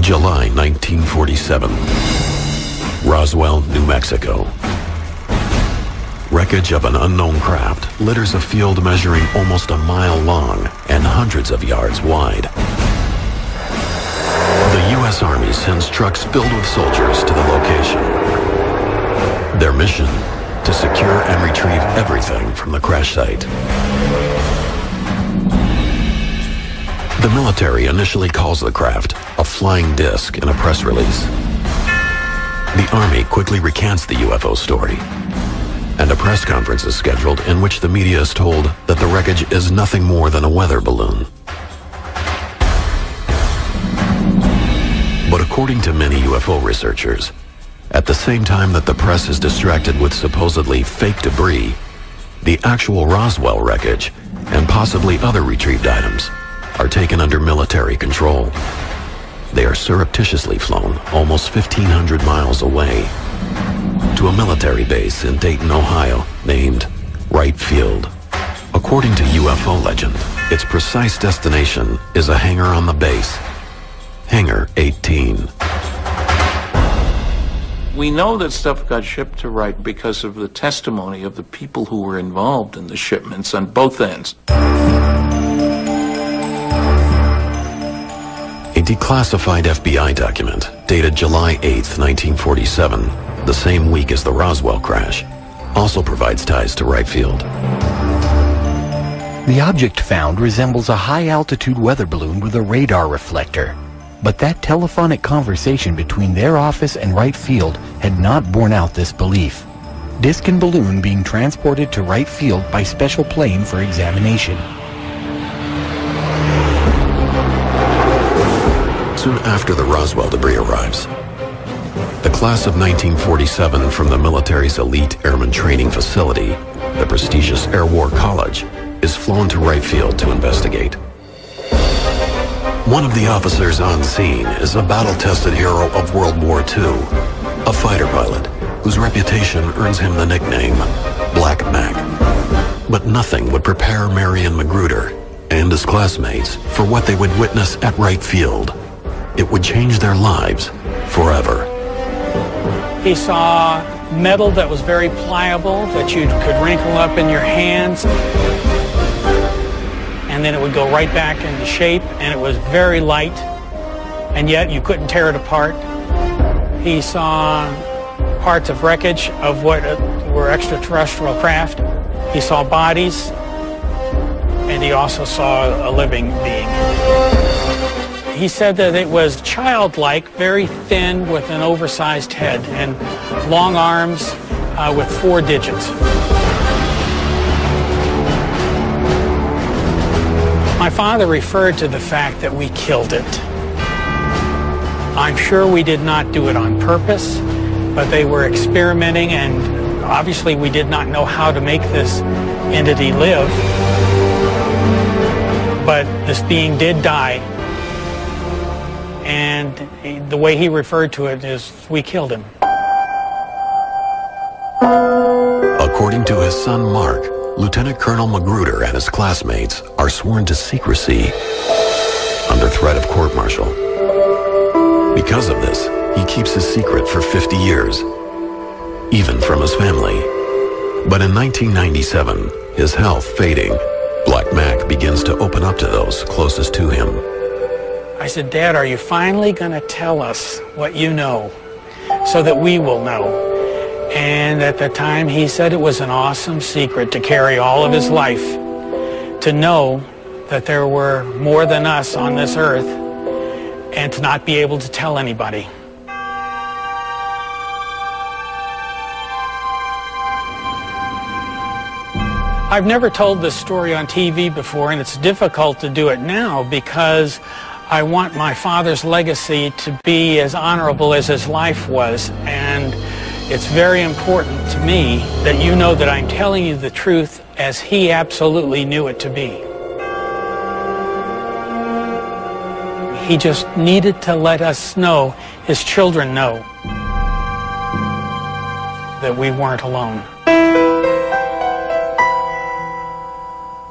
July 1947. Roswell, New Mexico. Wreckage of an unknown craft litters a field measuring almost a mile long and hundreds of yards wide. The U.S. Army sends trucks filled with soldiers to the location. Their mission, to secure and retrieve everything from the crash site. The military initially calls the craft a flying disc in a press release. The Army quickly recants the UFO story, and a press conference is scheduled in which the media is told that the wreckage is nothing more than a weather balloon. But according to many UFO researchers, at the same time that the press is distracted with supposedly fake debris, the actual Roswell wreckage and possibly other retrieved items are taken under military control. They are surreptitiously flown almost 1,500 miles away to a military base in Dayton, Ohio, named Wright Field. According to UFO legend, its precise destination is a hangar on the base, Hangar 18. We know that stuff got shipped to Wright because of the testimony of the people who were involved in the shipments on both ends. A declassified FBI document dated July 8, 1947, the same week as the Roswell crash, also provides ties to Wright Field. The object found resembles a high-altitude weather balloon with a radar reflector. But that telephonic conversation between their office and Wright Field had not borne out this belief. Disc and balloon being transported to Wright Field by special plane for examination. Soon after the Roswell debris arrives, the class of 1947 from the military's elite airman training facility, the prestigious Air War College, is flown to Wright Field to investigate. One of the officers on scene is a battle-tested hero of World War II, a fighter pilot whose reputation earns him the nickname Black Mac. But nothing would prepare Marion Magruder and his classmates for what they would witness at Wright Field. It would change their lives forever. He saw metal that was very pliable, that you could wrinkle up in your hands, and then it would go right back into shape, and it was very light, and yet you couldn't tear it apart. He saw parts of wreckage of what were extraterrestrial craft. He saw bodies, and he also saw a living being. He said that it was childlike, very thin with an oversized head and long arms with 4 digits. My father referred to the fact that we killed it. I'm sure we did not do it on purpose, but they were experimenting, and obviously we did not know how to make this entity live. But this being did die, and the way he referred to it is, we killed him. According to his son Mark, Lieutenant Colonel Magruder and his classmates are sworn to secrecy under threat of court-martial. Because of this, he keeps his secret for 50 years, even from his family. But in 1997, his health fading, Black Mac begins to open up to those closest to him. I said, Dad, are you finally going to tell us what you know so that we will know? And at the time, he said it was an awesome secret to carry all of his life, to know that there were more than us on this earth, and to not be able to tell anybody. I've never told this story on TV before, and it's difficult to do it now because I want my father's legacy to be as honorable as his life was, and it's very important to me that you know that I'm telling you the truth as he absolutely knew it to be. He just needed to let us know, his children know, that we weren't alone.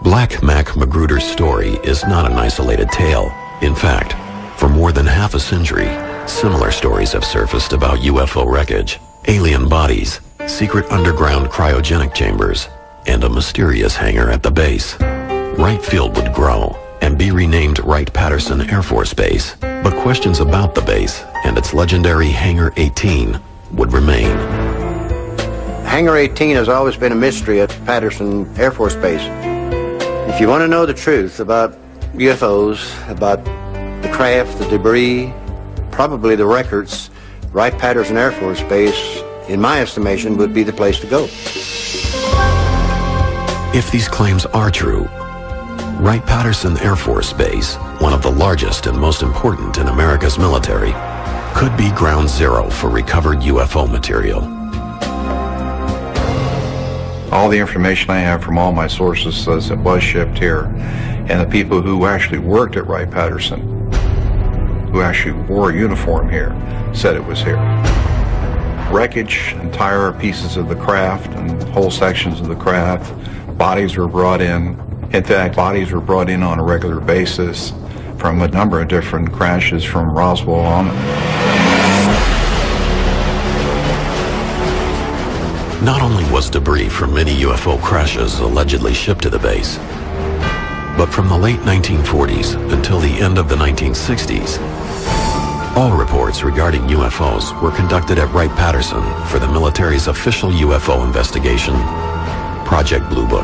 Black Mac Magruder's story is not an isolated tale. In fact, For more than half a century, similar stories have surfaced about UFO wreckage, alien bodies, secret underground cryogenic chambers, and a mysterious hangar at the base. Wright Field would grow and be renamed Wright-Patterson Air Force Base, but questions about the base and its legendary Hangar 18 would remain. Hangar 18 has always been a mystery at Patterson Air Force Base. If you want to know the truth about UFOs, about the craft, the debris, probably the records, Wright-Patterson Air Force Base, in my estimation, would be the place to go. If these claims are true, Wright-Patterson Air Force Base, one of the largest and most important in America's military, could be ground zero for recovered UFO material. All the information I have from all my sources says it was shipped here, and the people who actually worked at Wright-Patterson, who actually wore a uniform here, said it was here. Wreckage, entire pieces of the craft and whole sections of the craft, bodies were brought in. In fact, bodies were brought in on a regular basis from a number of different crashes from Roswell on. Not only was debris from many UFO crashes allegedly shipped to the base, but from the late 1940s until the end of the 1960s, all reports regarding UFOs were conducted at Wright-Patterson for the military's official UFO investigation, Project Blue Book.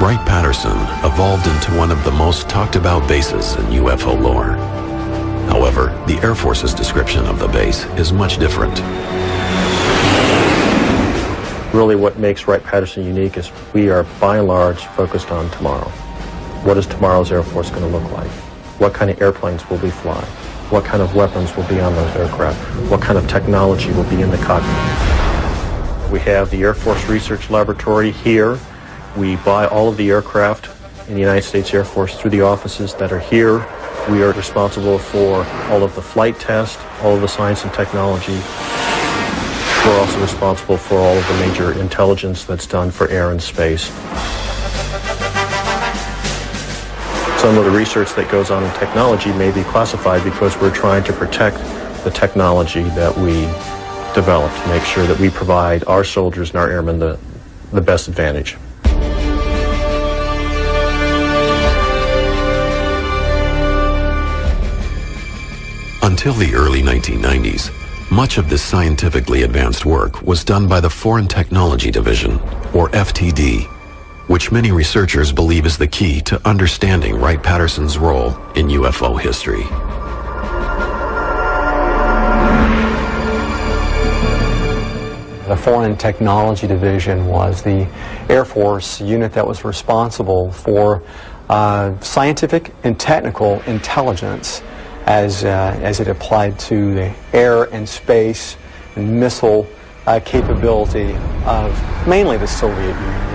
Wright-Patterson evolved into one of the most talked about bases in UFO lore. However, the Air Force's description of the base is much different. Really what makes Wright-Patterson unique is we are, by and large, focused on tomorrow. What is tomorrow's Air Force going to look like? What kind of airplanes will we fly? What kind of weapons will be on those aircraft? What kind of technology will be in the cockpit? We have the Air Force Research Laboratory here. We buy all of the aircraft in the United States Air Force through the offices that are here. We are responsible for all of the flight tests, all of the science and technology. We're also responsible for all of the major intelligence that's done for air and space. Some of the research that goes on in technology may be classified because we're trying to protect the technology that we develop to make sure that we provide our soldiers and our airmen the best advantage. Until the early 1990s, much of this scientifically advanced work was done by the Foreign Technology Division, or FTD, which many researchers believe is the key to understanding Wright-Patterson's role in UFO history. The Foreign Technology Division was the Air Force unit that was responsible for scientific and technical intelligence as it applied to the air and space and missile capability of mainly the Soviet Union.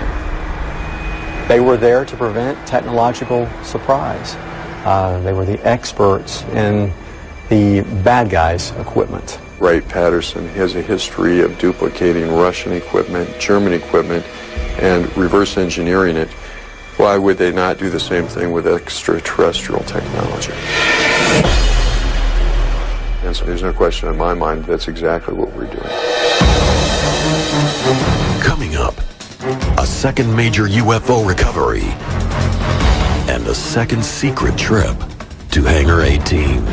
They were there to prevent technological surprise. They were the experts in the bad guys' equipment. Wright-Patterson has a history of duplicating Russian equipment, German equipment, and reverse engineering it. Why would they not do the same thing with extraterrestrial technology? And so there's no question in my mind that's exactly what we're doing. Coming up, a second major UFO recovery and a second secret trip to Hangar 18.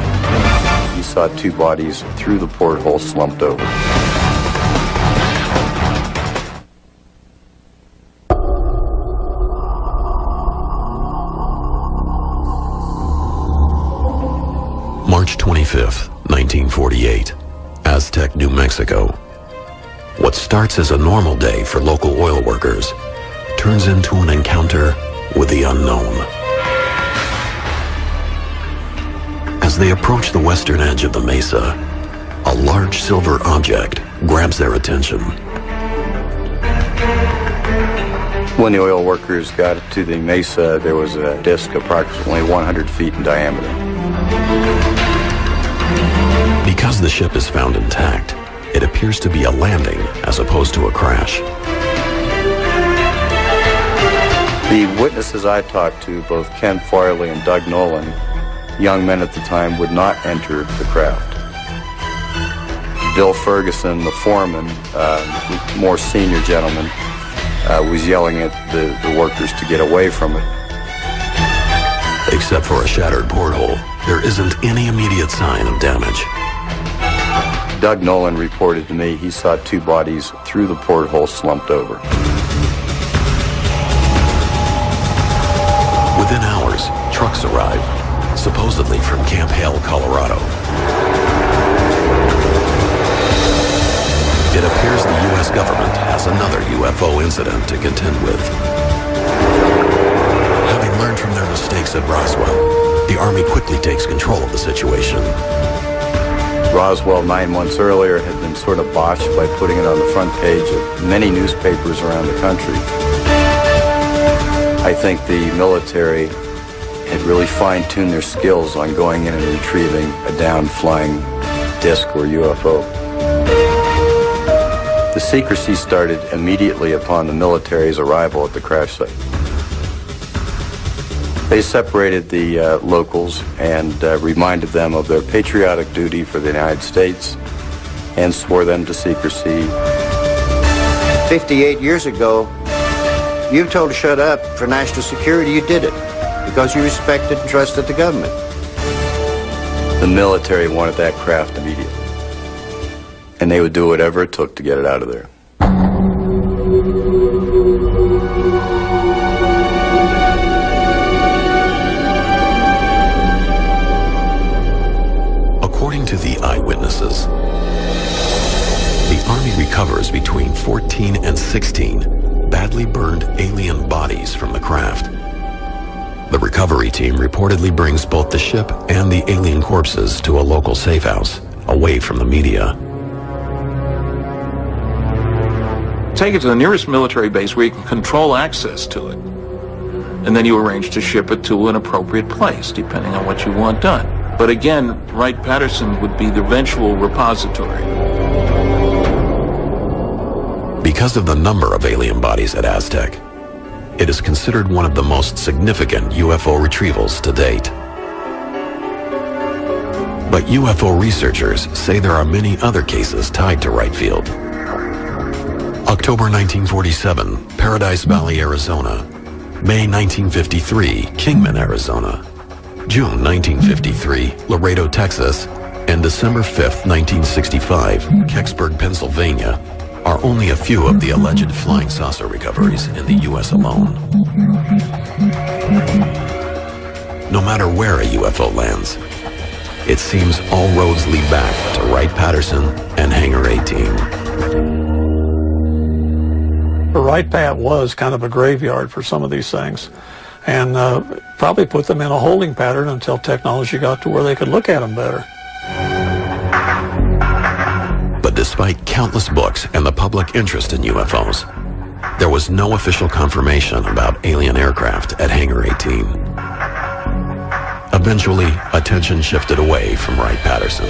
You saw two bodies through the porthole slumped over. March 25th, 1948, Aztec, New Mexico. What starts as a normal day for local oil workers turns into an encounter with the unknown. As they approach the western edge of the mesa, a large silver object grabs their attention. When the oil workers got to the mesa, there was a disc approximately 100 feet in diameter. Because the ship is found intact, it appears to be a landing as opposed to a crash. The witnesses I talked to, both Ken Farley and Doug Nolan, young men at the time would not enter the craft. Bill Ferguson, the foreman, more senior gentleman, was yelling at the workers to get away from it. Except for a shattered porthole, there isn't any immediate sign of damage. Doug Nolan reported to me he saw two bodies through the porthole slumped over. Within hours, trucks arrive, supposedly from Camp Hale, Colorado. It appears the U.S. government has another UFO incident to contend with. Having learned from their mistakes at Roswell, the Army quickly takes control of the situation. Roswell 9 months earlier had been sort of botched by putting it on the front page of many newspapers around the country. I think the military had really fine-tuned their skills on going in and retrieving a down-flying disc or UFO. The secrecy started immediately upon the military's arrival at the crash site. They separated the locals and reminded them of their patriotic duty for the United States and swore them to secrecy. 58 years ago, you were told to shut up for national security. You did it because you respected and trusted the government. The military wanted that craft immediately, and they would do whatever it took to get it out of there. According to the eyewitnesses, the Army recovers between 14 and 16 badly burned alien bodies from the craft. The recovery team reportedly brings both the ship and the alien corpses to a local safe house, away from the media. Take it to the nearest military base where you can control access to it. And then you arrange to ship it to an appropriate place, depending on what you want done. But again, Wright-Patterson would be the eventual repository. Because of the number of alien bodies at Aztec, it is considered one of the most significant UFO retrievals to date. But UFO researchers say there are many other cases tied to Wright Field. October 1947, Paradise Valley, Arizona. May 1953, Kingman, Arizona. June 1953, Laredo, Texas. And December 5th, 1965, Kecksburg, Pennsylvania, are only a few of the alleged flying saucer recoveries in the U.S. alone. No matter where a UFO lands, it seems all roads lead back to Wright-Patterson and Hangar 18. The Wright-Pat was kind of a graveyard for some of these things, and probably put them in a holding pattern until technology got to where they could look at them better. But despite countless books and the public interest in UFOs, there was no official confirmation about alien aircraft at Hangar 18. Eventually, attention shifted away from Wright-Patterson.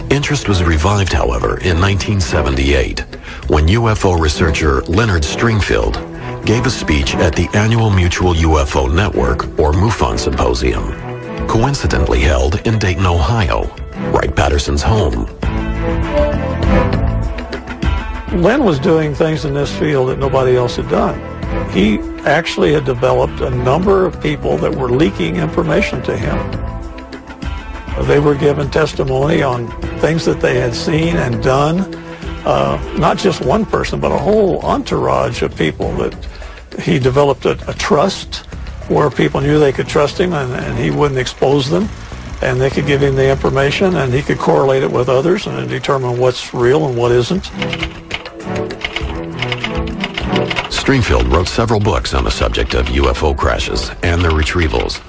Interest was revived, however, in 1978, when UFO researcher Leonard Stringfield gave a speech at the annual Mutual UFO Network, or MUFON Symposium, coincidentally held in Dayton, Ohio, Wright-Patterson's home. Len was doing things in this field that nobody else had done. He actually had developed a number of people that were leaking information to him. They were given testimony on things that they had seen and done. Not just one person, but a whole entourage of people that he developed a trust where people knew they could trust him and he wouldn't expose them, and they could give him the information and he could correlate it with others and determine what's real and what isn't. Stringfield wrote several books on the subject of UFO crashes and their retrievals.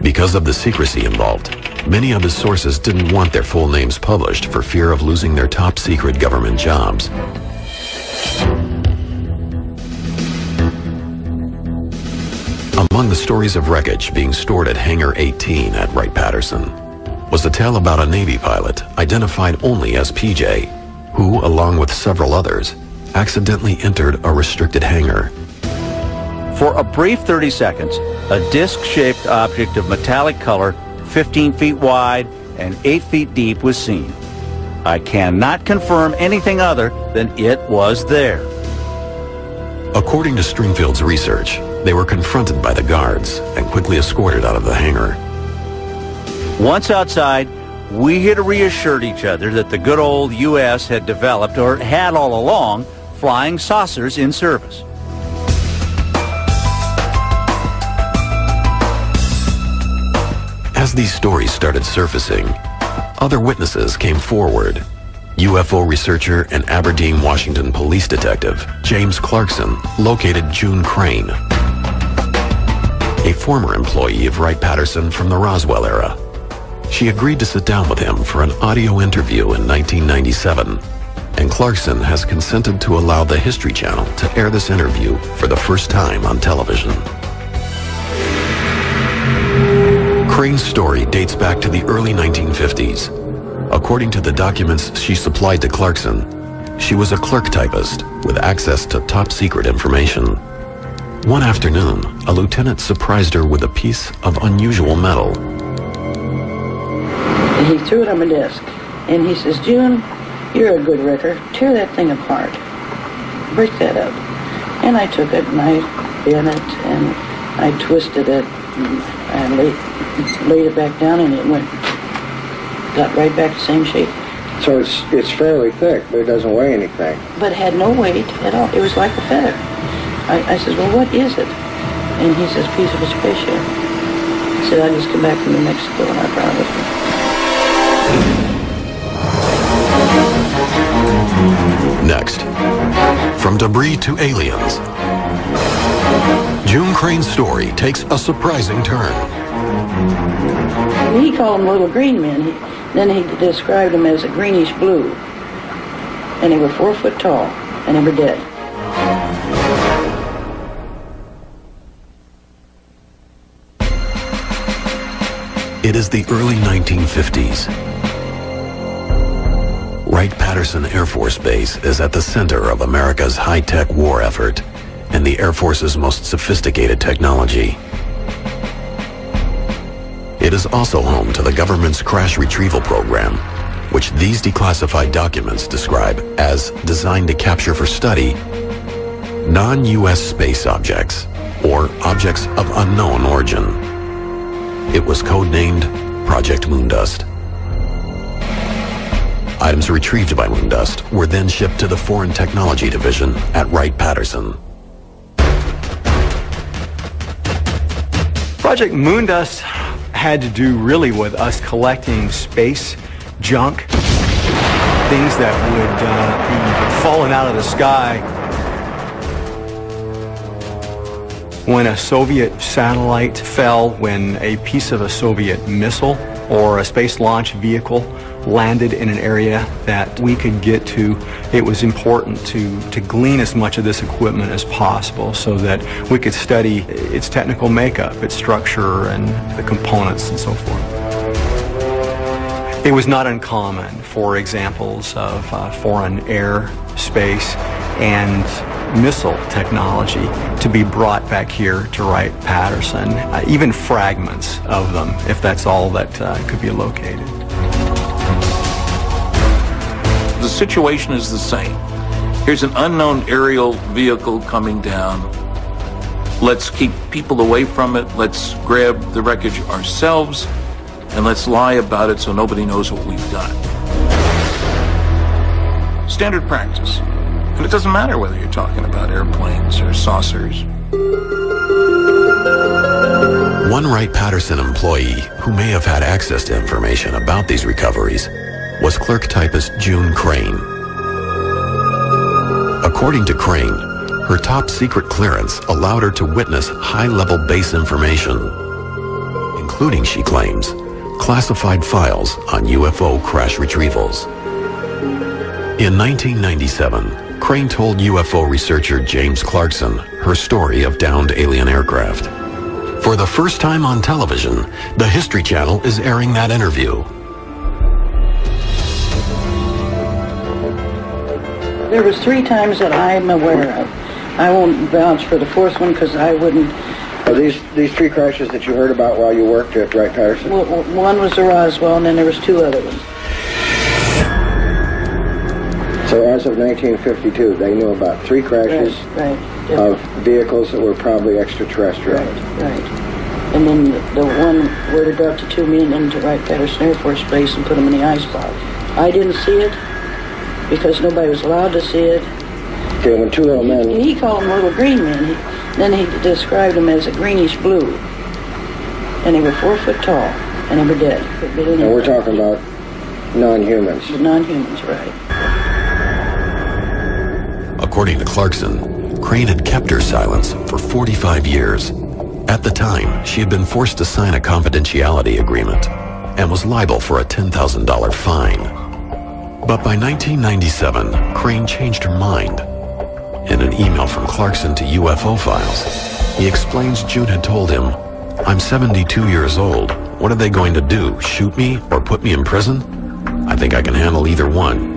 Because of the secrecy involved, many of his sources didn't want their full names published for fear of losing their top-secret government jobs. Among the stories of wreckage being stored at Hangar 18 at Wright-Patterson was a tale about a Navy pilot identified only as PJ, who, along with several others, accidentally entered a restricted hangar. For a brief 30 seconds, a disc-shaped object of metallic color, 15 feet wide and 8 feet deep, was seen. I cannot confirm anything other than it was there. According to Stringfield's research, they were confronted by the guards and quickly escorted out of the hangar. Once outside, we had reassured each other that the good old U.S. had developed, or had all along, flying saucers in service. As these stories started surfacing, other witnesses came forward. UFO researcher and Aberdeen, Washington police detective James Clarkson located June Crane, a former employee of Wright-Patterson from the Roswell era. She agreed to sit down with him for an audio interview in 1997, and Clarkson has consented to allow the History Channel to air this interview for the first time on television. Crane's story dates back to the early 1950s. According to the documents she supplied to Clarkson, she was a clerk typist with access to top-secret information. One afternoon, a lieutenant surprised her with a piece of unusual metal. He threw it on my desk, and he says, "June, you're a good wrecker. Tear that thing apart. Break that up." And I took it, and I bent it, and I twisted it, and I laid it back down, and it got right back to the same shape. So it's fairly thick, but it doesn't weigh anything. But it had no weight at all. It was like a feather. I said, "Well, what is it?" And he says, "Piece of a spaceship." He said, "I just come back from New Mexico, and I brought it with me." Next, from debris to aliens, June Crane's story takes a surprising turn. He called them little green men. Then he described them as a greenish blue. And they were 4 foot tall, and they were dead. It is the early 1950s. Wright-Patterson Air Force Base is at the center of America's high-tech war effort and the Air Force's most sophisticated technology. It is also home to the government's crash retrieval program, which these declassified documents describe as designed to capture for study non-U.S. space objects or objects of unknown origin. It was codenamed Project Moondust. Items retrieved by Moondust were then shipped to the Foreign Technology Division at Wright-Patterson. Project Moondust had to do really with us collecting space junk, things that would be falling out of the sky when a Soviet satellite fell, when a piece of a Soviet missile or a space launch vehicle landed in an area that we could get to. It was important to glean as much of this equipment as possible so that we could study its technical makeup, its structure, and the components and so forth. It was not uncommon for examples of foreign air, space, and missile technology to be brought back here to Wright-Patterson, even fragments of them, if that's all that could be located. The situation is the same. Here's an unknown aerial vehicle coming down. Let's keep people away from it. Let's grab the wreckage ourselves, and let's lie about it so nobody knows what we've done. Standard practice. And it doesn't matter whether you're talking about airplanes or saucers. One Wright-Patterson employee who may have had access to information about these recoveries was clerk typist June Crane. According to Crane, her top secret clearance allowed her to witness high-level base information, including, she claims, classified files on UFO crash retrievals. In 1997, Crane told UFO researcher James Clarkson her story of downed alien aircraft. For the first time on television, the History Channel is airing that interview. There was 3 times that I'm aware of I won't vouch for the fourth one because I wouldn't. Are these three crashes that you heard about while you worked at Wright-Patterson? Well, one was the Roswell, and then there was two other ones. So as of 1952, they knew about three crashes of vehicles that were probably extraterrestrial. Right. And then the one where they brought the two men into Wright-Patterson Air Force Base and put them in the icebox. I didn't see it because nobody was allowed to see it. Okay, when two little men... He called them little green men. Then he described them as a greenish blue. And they were 4 foot tall, and they were dead. And we're talking about non-humans. The non-humans, right. According to Clarkson, Crane had kept her silence for 45 years. At the time, she had been forced to sign a confidentiality agreement and was liable for a $10,000 fine. But by 1997, Crane changed her mind. In an email from Clarkson to UFO Files, he explains June had told him, "I'm 72 years old. What are they going to do, shoot me or put me in prison? I think I can handle either one."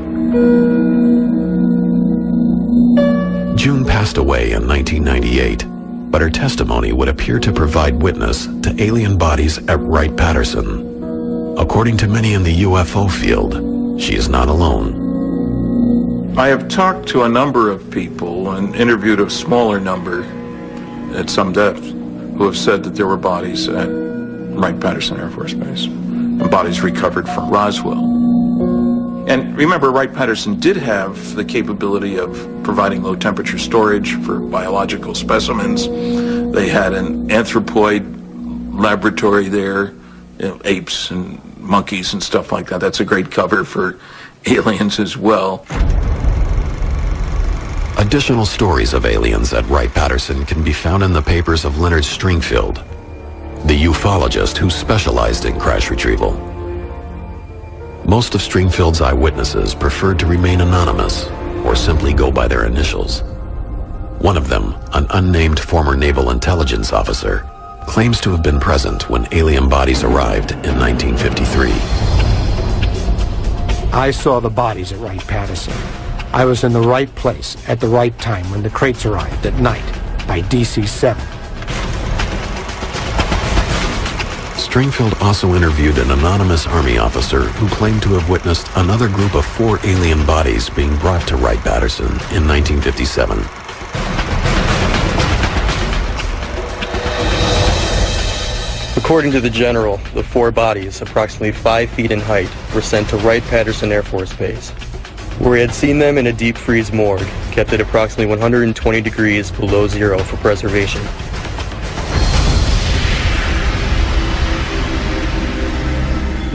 June passed away in 1998, but her testimony would appear to provide witness to alien bodies at Wright-Patterson. According to many in the UFO field, she is not alone. I have talked to a number of people and interviewed a smaller number at some depth who have said that there were bodies at Wright-Patterson Air Force Base and bodies recovered from Roswell. And remember, Wright-Patterson did have the capability of providing low-temperature storage for biological specimens. They had an anthropoid laboratory there, apes and monkeys and stuff like that. That's a great cover for aliens as well. Additional stories of aliens at Wright-Patterson can be found in the papers of Leonard Stringfield, the ufologist who specialized in crash retrieval. Most of Stringfield's eyewitnesses preferred to remain anonymous or simply go by their initials. One of them, an unnamed former naval intelligence officer, claims to have been present when alien bodies arrived in 1953. I saw the bodies at Wright-Patterson. I was in the right place at the right time when the crates arrived at night by DC-7. Stringfield also interviewed an anonymous Army officer who claimed to have witnessed another group of 4 alien bodies being brought to Wright-Patterson in 1957. According to the general, the 4 bodies, approximately 5 feet in height, were sent to Wright-Patterson Air Force Base, where he had seen them in a deep freeze morgue, kept at approximately 120 degrees below zero for preservation.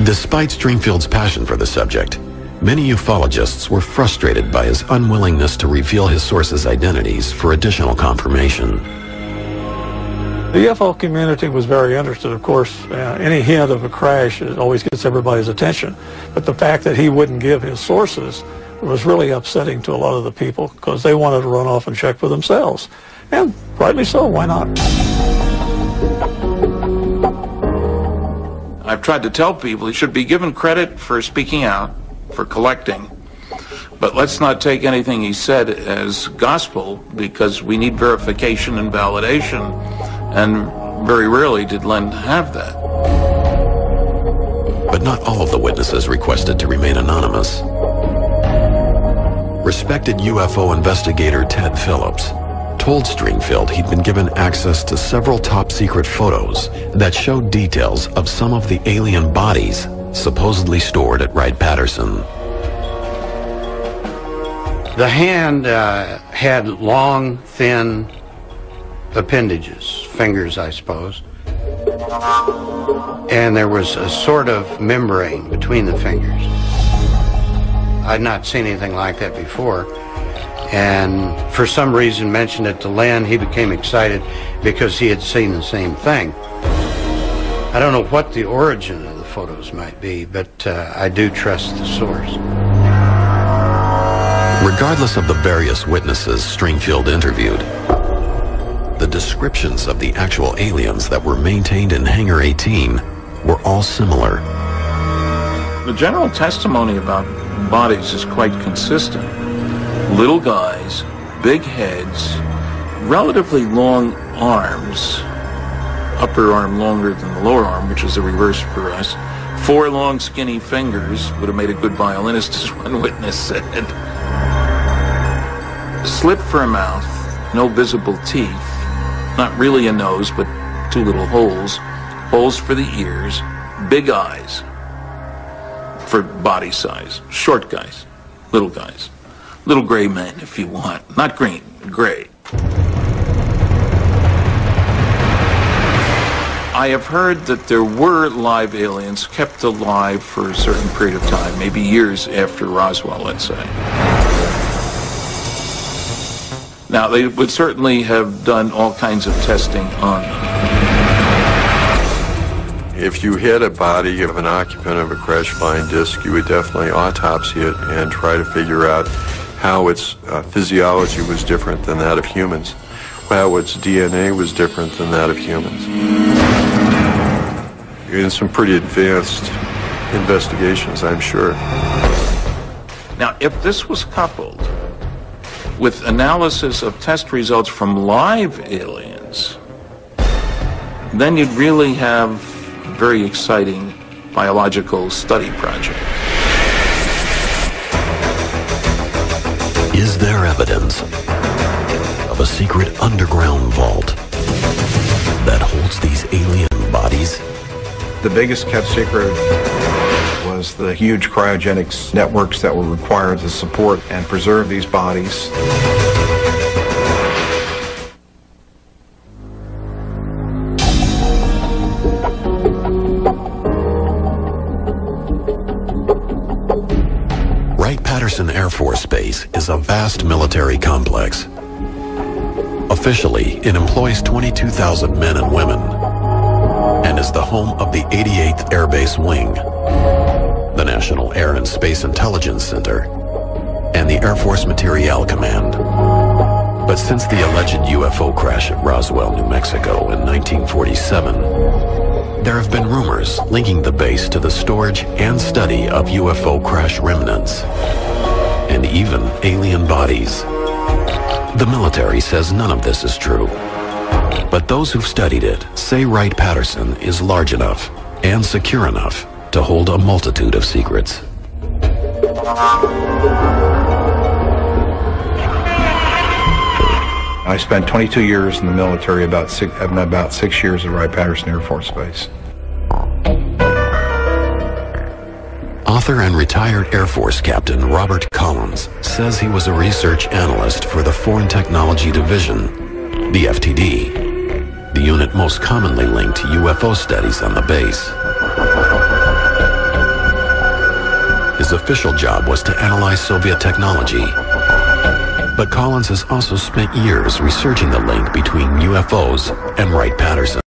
Despite Stringfield's passion for the subject, many ufologists were frustrated by his unwillingness to reveal his sources' identities for additional confirmation. The UFO community was very interested, of course. Any hint of a crash always gets everybody's attention. But the fact that he wouldn't give his sources was really upsetting to a lot of the people because they wanted to run off and check for themselves. And rightly so, why not? I've tried to tell people he should be given credit for speaking out, for collecting. But let's not take anything he said as gospel because we need verification and validation. And very rarely did Len have that. But not all of the witnesses requested to remain anonymous. Respected UFO investigator Ted Phillips told Stringfield he'd been given access to several top-secret photos that showed details of some of the alien bodies supposedly stored at Wright-Patterson. The hand had long, thin appendages, fingers, I suppose. And there was a sort of membrane between the fingers. I'd not seen anything like that before. And for some reason mentioned it to Len. He became excited because he had seen the same thing. I don't know what the origin of the photos might be, but I do trust the source. Regardless of the various witnesses Stringfield interviewed, the descriptions of the actual aliens that were maintained in Hangar 18 were all similar. The general testimony about bodies is quite consistent. Little guys, big heads, relatively long arms, upper arm longer than the lower arm, which is the reverse for us. 4 long, skinny fingers, would have made a good violinist, as one witness said. Slit for a mouth, no visible teeth, not really a nose, but 2 little holes, holes for the ears, big eyes for body size, short guys, little gray men if you want, not green, gray. I have heard that there were live aliens kept alive for a certain period of time, maybe years after Roswell, let's say. Now, they would certainly have done all kinds of testing on them. If you hit a body of an occupant of a crash flying disc, you would definitely autopsy it and try to figure out how its physiology was different than that of humans, how its DNA was different than that of humans. In some pretty advanced investigations, I'm sure. Now, if this was coupled with analysis of test results from live aliens, then you'd really have a very exciting biological study project. Is there evidence of a secret underground vault that holds these alien bodies? The biggest kept secret was the huge cryogenics networks that were required to support and preserve these bodies. Wright-Patterson Air Force Base is a vast military complex. Officially, it employs 22,000 men and women and is the home of the 88th Air Base Wing, the National Air and Space Intelligence Center, and the Air Force Materiel Command. But since the alleged UFO crash at Roswell, New Mexico in 1947, there have been rumors linking the base to the storage and study of UFO crash remnants, and even alien bodies. The military says none of this is true, but those who've studied it say Wright-Patterson is large enough and secure enough to hold a multitude of secrets. I spent 22 years in the military, about 6 years at Wright-Patterson Air Force Base. Author and retired Air Force Captain Robert Collins says he was a research analyst for the Foreign Technology Division, the FTD, the unit most commonly linked to UFO studies on the base. His official job was to analyze Soviet technology, but Collins has also spent years researching the link between UFOs and Wright-Patterson.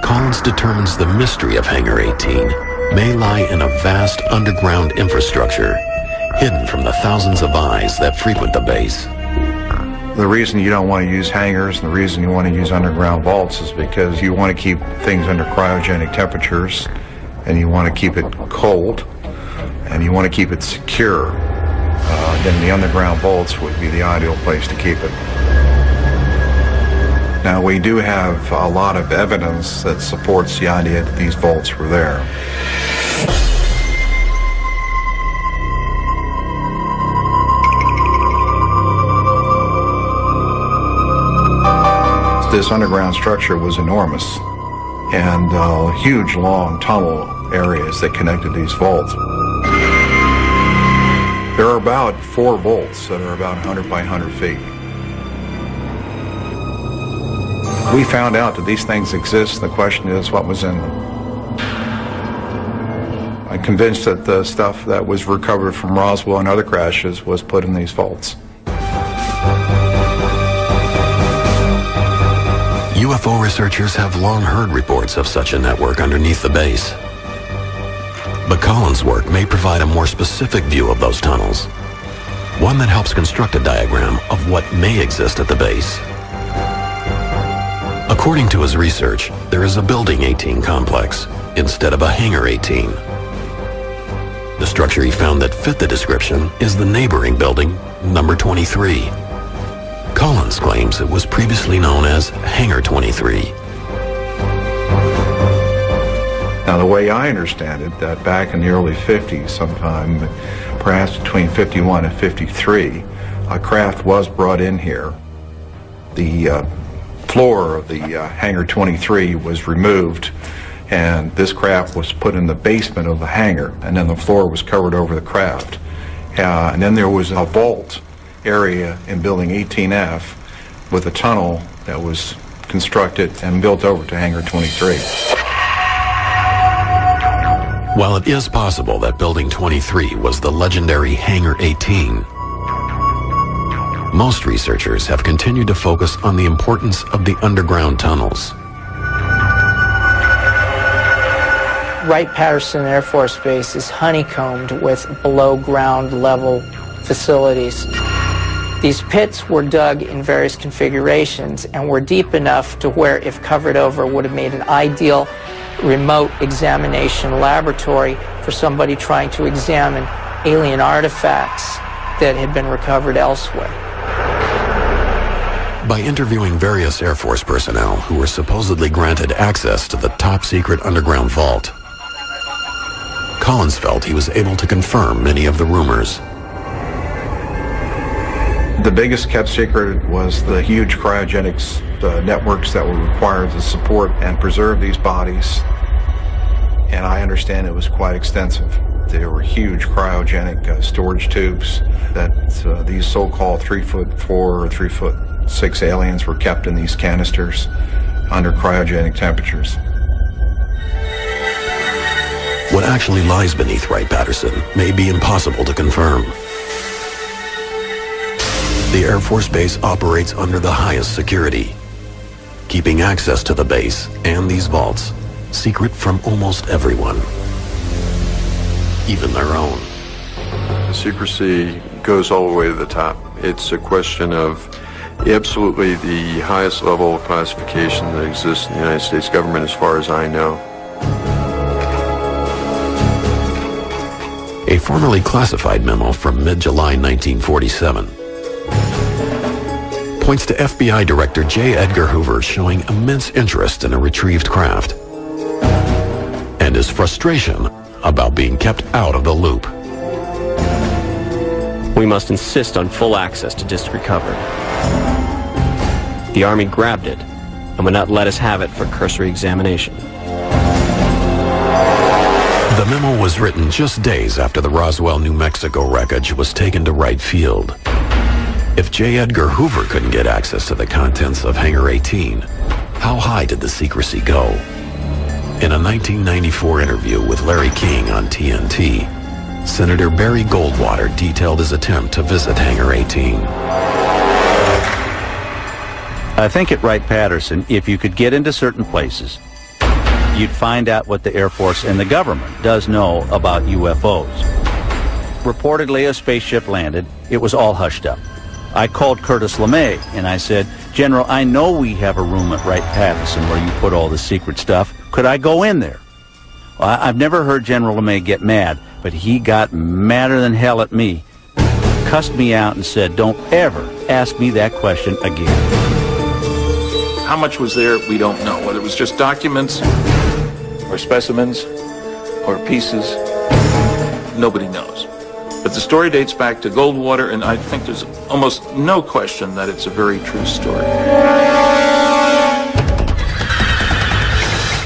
Collins determines the mystery of Hangar 18 may lie in a vast underground infrastructure hidden from the thousands of eyes that frequent the base. The reason you don't want to use hangars and the reason you want to use underground vaults is because you want to keep things under cryogenic temperatures and you want to keep it cold and you want to keep it secure. Then the underground vaults would be the ideal place to keep it. Now, we do have a lot of evidence that supports the idea that these vaults were there. This underground structure was enormous, and huge, long tunnel areas that connected these vaults. There are about 4 vaults that are about 100 by 100 feet. We found out that these things exist. The question is, what was in them? I'm convinced that the stuff that was recovered from Roswell and other crashes was put in these vaults. UFO researchers have long heard reports of such a network underneath the base. But Collins' work may provide a more specific view of those tunnels, one that helps construct a diagram of what may exist at the base. According to his research, there is a Building 18 complex instead of a Hangar 18. The structure he found that fit the description is the neighboring building, number 23. Collins claims it was previously known as Hangar 23. Now, the way I understand it, that back in the early 50s, sometime, perhaps between 51 and 53, a craft was brought in here. The floor of the Hangar 23 was removed, and this craft was put in the basement of the hangar, and then the floor was covered over the craft. And then there was a vault area in Building 18F with a tunnel that was constructed and built over to Hangar 23. While it is possible that Building 23 was the legendary Hangar 18, most researchers have continued to focus on the importance of the underground tunnels. Wright-Patterson Air Force Base is honeycombed with below-ground level facilities. These pits were dug in various configurations and were deep enough to where, if covered over, would have made an ideal remote examination laboratory for somebody trying to examine alien artifacts that had been recovered elsewhere. By interviewing various Air Force personnel who were supposedly granted access to the top-secret underground vault, Collins felt he was able to confirm many of the rumors. The biggest kept secret was the huge cryogenics networks that were required to support and preserve these bodies. And I understand it was quite extensive. There were huge cryogenic storage tubes that these so-called 3'4" or 3'6" aliens were kept in these canisters under cryogenic temperatures. What actually lies beneath Wright-Patterson may be impossible to confirm. The Air Force Base operates under the highest security, keeping access to the base and these vaults secret from almost everyone, even their own. Secrecy goes all the way to the top. It's a question of absolutely the highest level of classification that exists in the United States government as far as I know. A formerly classified memo from mid-July 1947 points to FBI Director J. Edgar Hoover showing immense interest in a retrieved craft and his frustration about being kept out of the loop. We must insist on full access to disc recovered. The Army grabbed it and would not let us have it for cursory examination. The memo was written just days after the Roswell, New Mexico wreckage was taken to Wright Field. If J. Edgar Hoover couldn't get access to the contents of Hangar 18, how high did the secrecy go? In a 1994 interview with Larry King on TNT, Senator Barry Goldwater detailed his attempt to visit Hangar 18. I think at Wright-Patterson, if you could get into certain places, you'd find out what the Air Force and the government does know about UFOs. Reportedly, a spaceship landed. It was all hushed up. I called Curtis LeMay, and I said, General, I know we have a room at Wright-Patterson where you put all the secret stuff. Could I go in there? Well, I've never heard General LeMay get mad, but he got madder than hell at me, cussed me out, and said, don't ever ask me that question again. How much was there, we don't know. Whether it was just documents or specimens or pieces, nobody knows. But the story dates back to Goldwater, and I think there's almost no question that it's a very true story.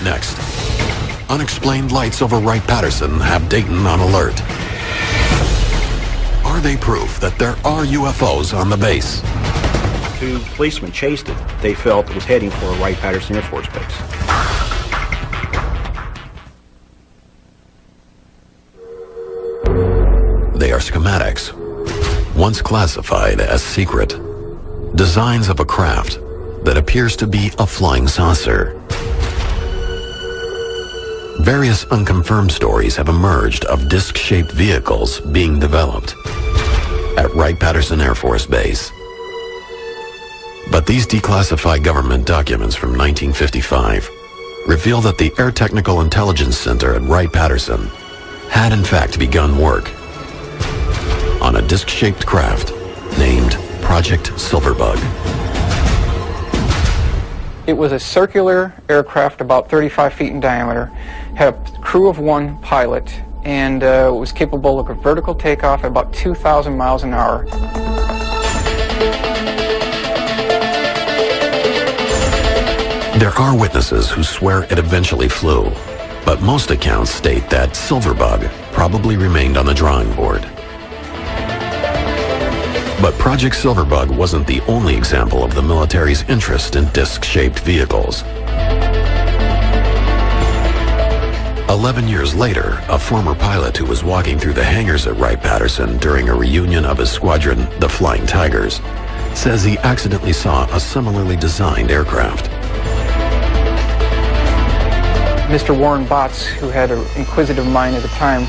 Next, unexplained lights over Wright-Patterson have Dayton on alert. Are they proof that there are UFOs on the base? Two policemen chased it. They felt it was heading for Wright-Patterson Air Force Base. They are schematics, once classified as secret, designs of a craft that appears to be a flying saucer. Various unconfirmed stories have emerged of disc-shaped vehicles being developed at Wright-Patterson Air Force Base. But these declassified government documents from 1955 reveal that the Air Technical Intelligence Center at Wright-Patterson had in fact begun work on a disc-shaped craft named Project Silverbug. It was a circular aircraft about 35 feet in diameter, had a crew of 1 pilot, and was capable of a vertical takeoff at about 2,000 miles an hour. There are witnesses who swear it eventually flew, but most accounts state that Silverbug probably remained on the drawing board. But Project Silverbug wasn't the only example of the military's interest in disc-shaped vehicles. 11 years later, a former pilot who was walking through the hangars at Wright-Patterson during a reunion of his squadron, the Flying Tigers, says he accidentally saw a similarly designed aircraft. Mr. Warren Botts, who had an inquisitive mind at the time,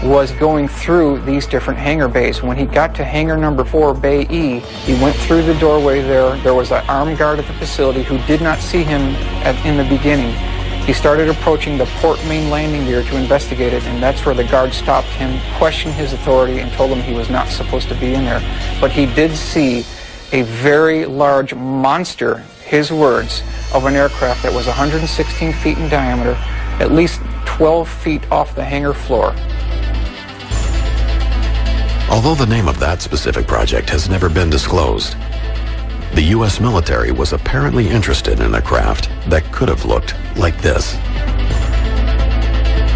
was going through these different hangar bays. When he got to hangar number 4, Bay E, he went through the doorway there. There was an armed guard at the facility who did not see him in the beginning. He started approaching the port main landing gear to investigate it, and that's where the guard stopped him, questioned his authority, and told him he was not supposed to be in there. But he did see a very large monster, his words, of an aircraft that was 116 feet in diameter, at least 12 feet off the hangar floor. Although the name of that specific project has never been disclosed, the U.S. military was apparently interested in a craft that could have looked like this.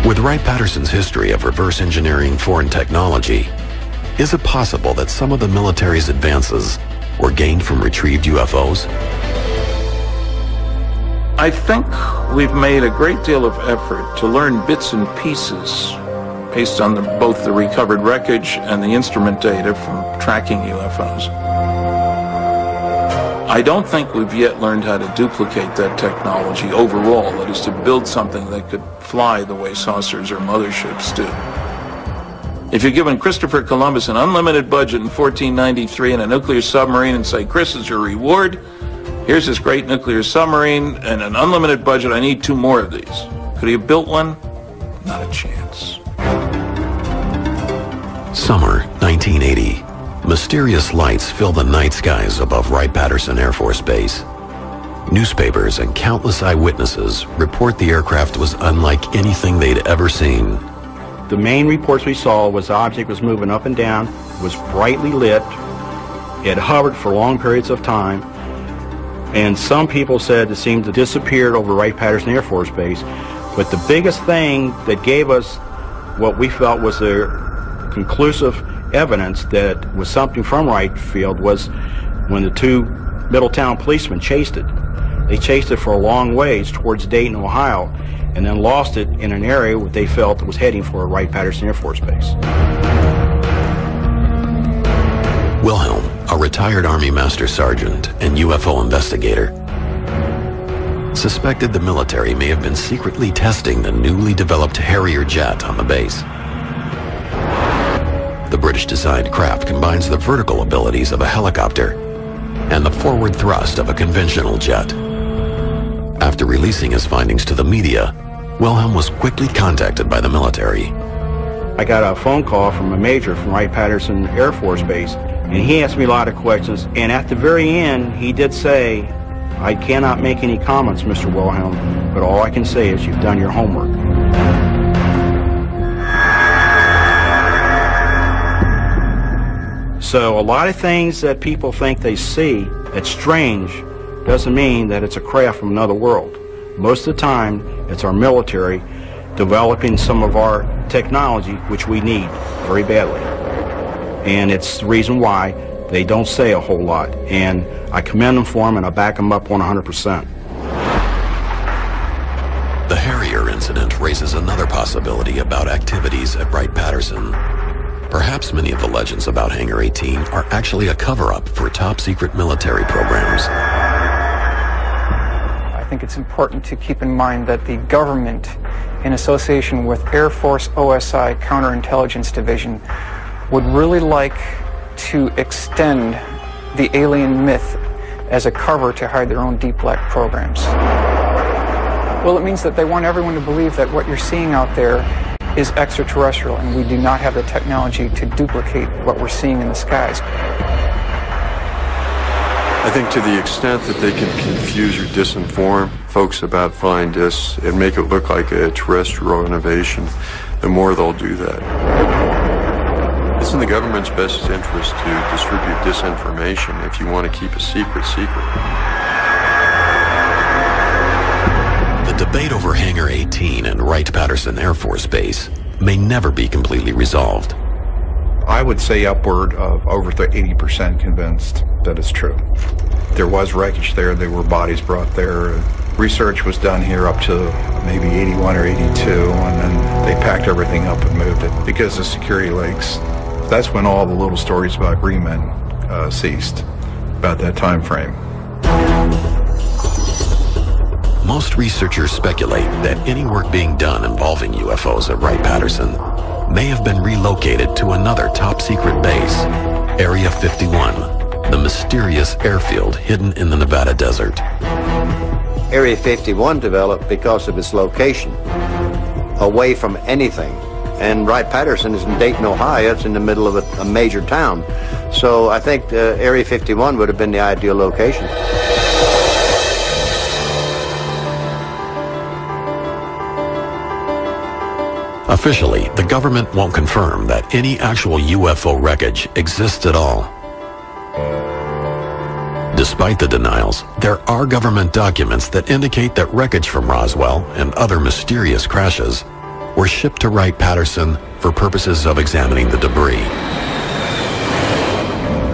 With Wright-Patterson's history of reverse engineering foreign technology, is it possible that some of the military's advances were gained from retrieved UFOs? I think we've made a great deal of effort to learn bits and pieces based on both the recovered wreckage and the instrument data from tracking UFOs. I don't think we've yet learned how to duplicate that technology overall, that is to build something that could fly the way saucers or motherships do. If you're giving Christopher Columbus an unlimited budget in 1493 and a nuclear submarine and say, Chris is your reward, here's this great nuclear submarine and an unlimited budget, I need 2 more of these. Could he have built one? Not a chance. Summer 1980. Mysterious lights fill the night skies above Wright-Patterson Air Force Base. Newspapers and countless eyewitnesses report the aircraft was unlike anything they'd ever seen. The main reports we saw was the object was moving up and down, was brightly lit, it hovered for long periods of time, and some people said it seemed to disappear over Wright-Patterson Air Force Base. But the biggest thing that gave us what we felt was the conclusive evidence that was something from Wright Field was when the 2 Middletown policemen chased it. They chased it for a long ways towards Dayton, Ohio, and then lost it in an area where they felt it was heading for Wright-Patterson Air Force Base. Wilhelm, a retired Army Master Sergeant and UFO investigator, suspected the military may have been secretly testing the newly developed Harrier jet on the base. The British-designed craft combines the vertical abilities of a helicopter and the forward thrust of a conventional jet. After releasing his findings to the media, Wilhelm was quickly contacted by the military. I got a phone call from a major from Wright-Patterson Air Force Base, and he asked me a lot of questions, and at the very end, he did say, I cannot make any comments, Mr. Wilhelm, but all I can say is you've done your homework. So a lot of things that people think they see that's strange doesn't mean that it's a craft from another world. Most of the time, it's our military developing some of our technology, which we need very badly. And it's the reason why they don't say a whole lot. And I commend them for them, and I back them up 100%. The Harrier incident raises another possibility about activities at Wright-Patterson. Perhaps many of the legends about Hangar 18 are actually a cover-up for top-secret military programs. I think it's important to keep in mind that the government, in association with Air Force OSI Counterintelligence Division, would really like to extend the alien myth as a cover to hide their own deep black programs. Well, it means that they want everyone to believe that what you're seeing out there is extraterrestrial, and we do not have the technology to duplicate what we're seeing in the skies. I think to the extent that they can confuse or disinform folks about flying discs and make it look like a terrestrial innovation, the more they'll do that. It's in the government's best interest to distribute disinformation if you want to keep a secret. The debate over Hangar 18 and Wright-Patterson Air Force Base may never be completely resolved. I would say upward of over 80% convinced that it's true. There was wreckage there. There were bodies brought there. Research was done here up to maybe 81 or 82, and then they packed everything up and moved it because of security leaks. That's when all the little stories about green men ceased, about that time frame. Most researchers speculate that any work being done involving UFOs at Wright-Patterson may have been relocated to another top-secret base, Area 51, the mysterious airfield hidden in the Nevada desert. Area 51 developed because of its location, away from anything. And Wright-Patterson is in Dayton, Ohio. It's in the middle of a major town. So I think Area 51 would have been the ideal location. Officially, the government won't confirm that any actual UFO wreckage exists at all. Despite the denials, there are government documents that indicate that wreckage from Roswell and other mysterious crashes were shipped to Wright-Patterson for purposes of examining the debris.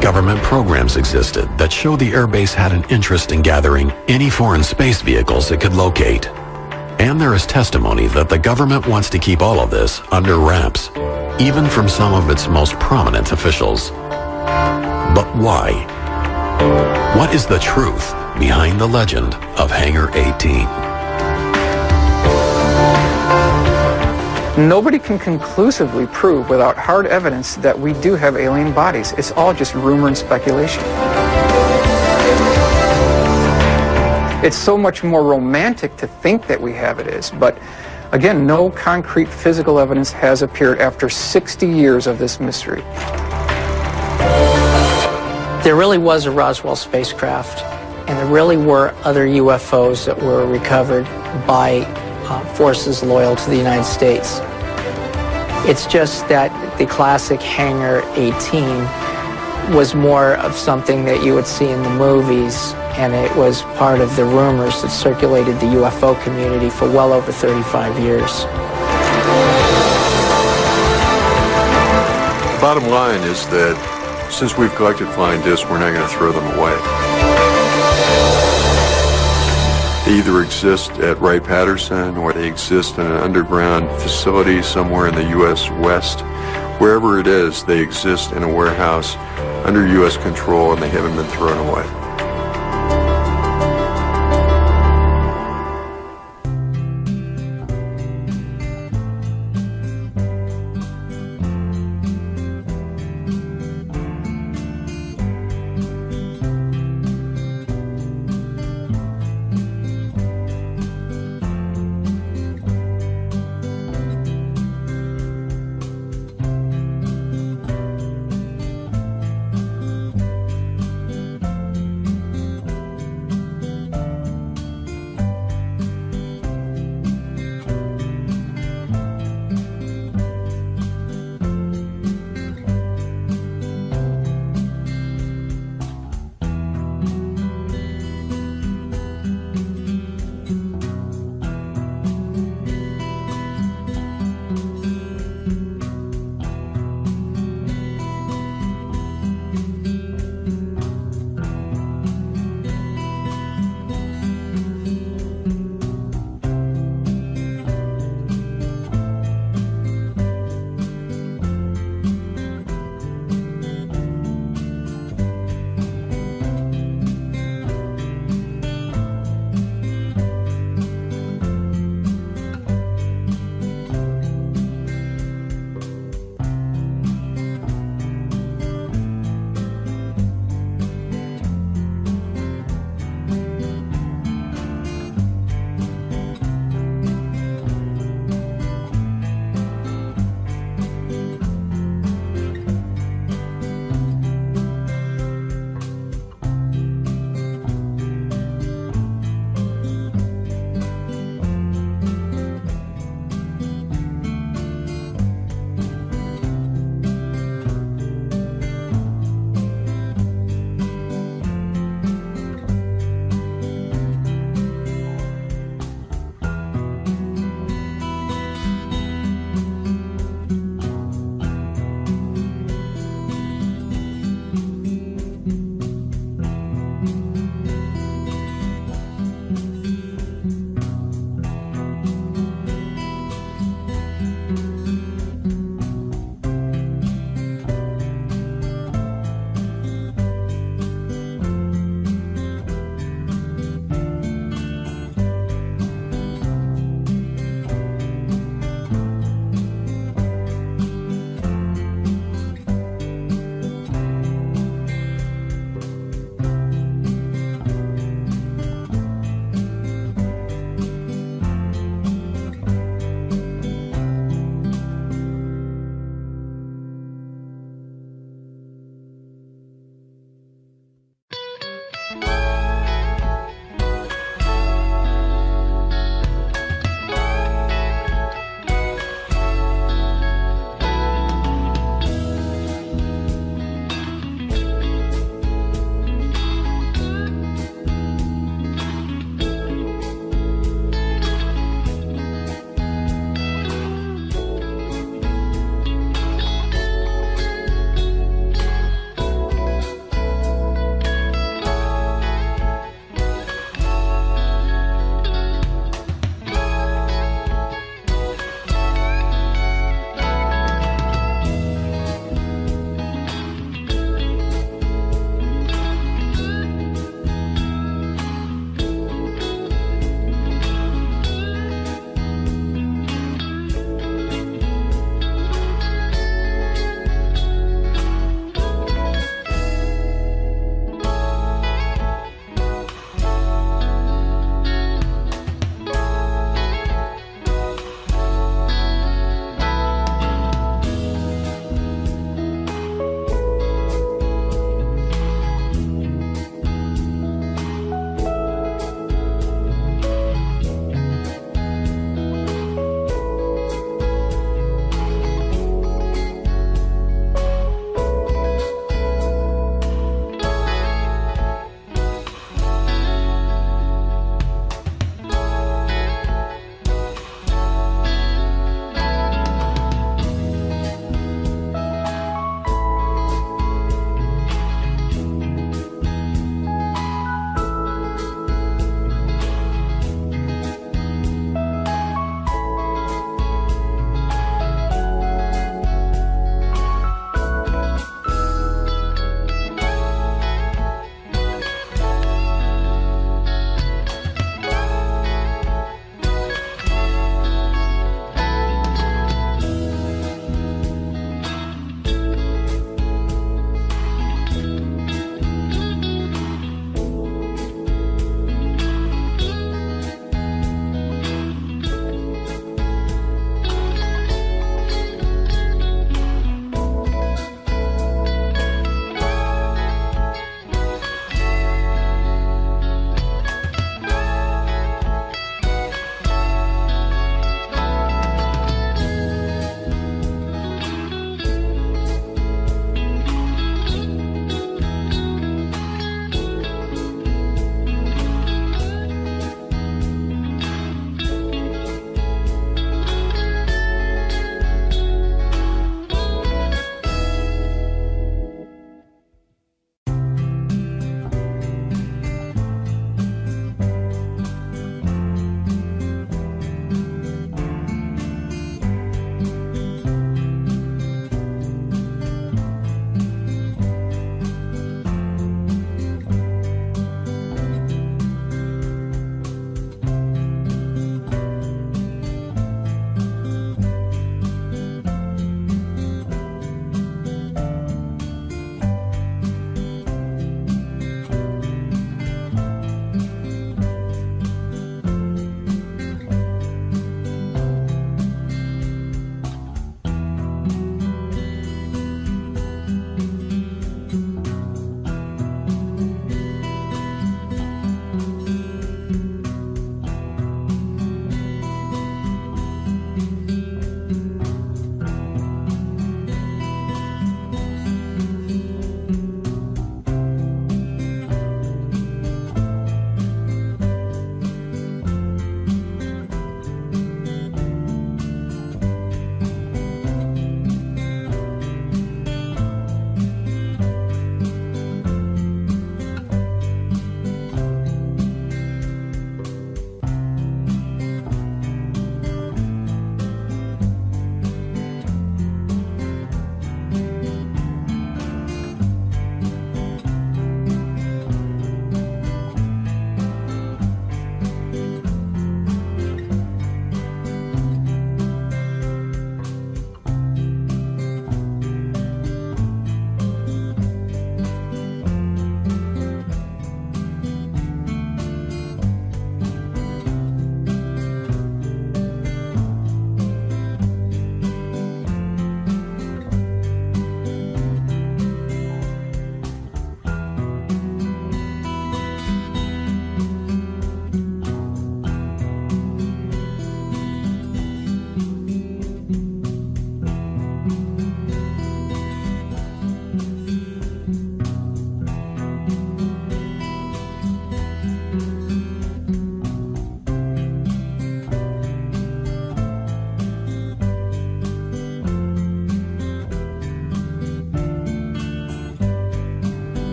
Government programs existed that show the airbase had an interest in gathering any foreign space vehicles it could locate. And there is testimony that the government wants to keep all of this under wraps, even from some of its most prominent officials. But why? What is the truth behind the legend of Hangar 18? Nobody can conclusively prove without hard evidence that we do have alien bodies. It's all just rumor and speculation. It's so much more romantic to think that we have it is, but again, no concrete physical evidence has appeared after 60 years of this mystery. There really was a Roswell spacecraft, and there really were other UFOs that were recovered by forces loyal to the United States. It's just that the classic Hangar 18 was more of something that you would see in the movies, and it was part of the rumors that circulated the UFO community for well over 35 years. The bottom line is that since we've collected flying discs, we're not going to throw them away. They either exist at Wright-Patterson or they exist in an underground facility somewhere in the U.S. West. Wherever it is, they exist in a warehouse under U.S. control and they haven't been thrown away.